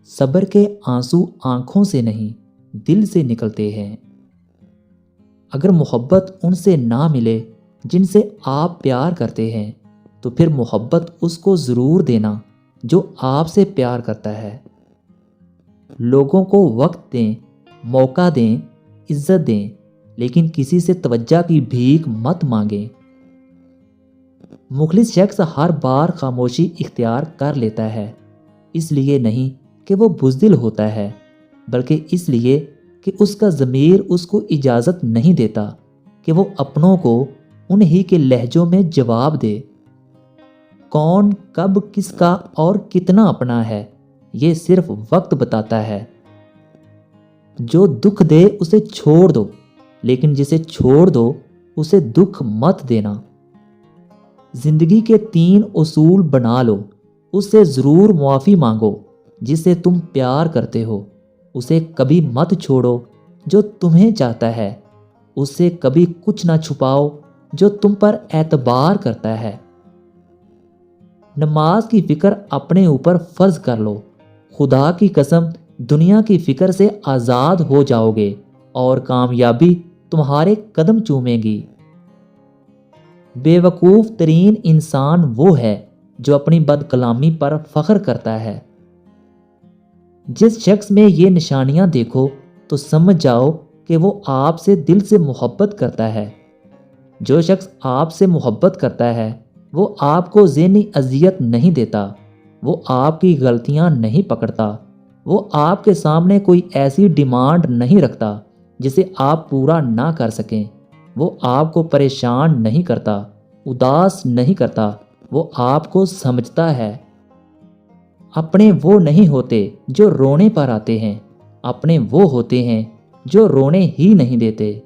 صبر کے آنسو آنکھوں سے نہیں دل سے نکلتے ہیں۔ اگر محبت ان سے نہ ملے جن سے آپ پیار کرتے ہیں تو پھر محبت اس کو ضرور دینا جو آپ سے پیار کرتا ہے۔ لوگوں کو وقت دیں، موقع دیں، عزت دیں، لیکن کسی سے توجہ کی بھیک مت مانگیں۔ مخلص شخص ہر بار خاموشی اختیار کر لیتا ہے، اس لیے نہیں کہ وہ بزدل ہوتا ہے، بلکہ اس لیے کہ اس کا ضمیر اس کو اجازت نہیں دیتا کہ وہ اپنوں کو انہی کے لہجوں میں جواب دے۔ کون کب کس کا اور کتنا اپنا ہے یہ صرف وقت بتاتا ہے۔ جو دکھ دے اسے چھوڑ دو، لیکن جسے چھوڑ دو اسے دکھ مت دینا۔ زندگی کے 3 اصول بنا لو، اس سے ضرور معافی مانگو۔ جسے تم پیار کرتے ہو اسے کبھی مت چھوڑو جو تمہیں چاہتا ہے، اس سے کبھی کچھ نہ چھپاؤ جو تم پر اعتبار کرتا ہے۔ نماز کی فکر اپنے اوپر فرض کر لو، خدا کی قسم دنیا کی فکر سے آزاد ہو جاؤ گے اور کامیابی تمہارے قدم چومے گی۔ بے وقوف ترین انسان وہ ہے جو اپنی بد کلامی پر فخر کرتا ہے۔ جس شخص میں یہ نشانیاں دیکھو تو سمجھ جاؤ کہ وہ آپ سے دل سے محبت کرتا ہے۔ جو شخص آپ سے محبت کرتا ہے وہ آپ کو ذہنی اذیت نہیں دیتا، وہ آپ کی غلطیاں نہیں پکڑتا، وہ آپ کے سامنے کوئی ایسی ڈیمانڈ نہیں رکھتا جسے آپ پورا نہ کر سکیں، وہ آپ کو پریشان نہیں کرتا، اداس نہیں کرتا، وہ آپ کو سمجھتا ہے۔ اپنے وہ نہیں ہوتے جو رونے پر آتے ہیں، اپنے وہ ہوتے ہیں جو رونے ہی نہیں دیتے۔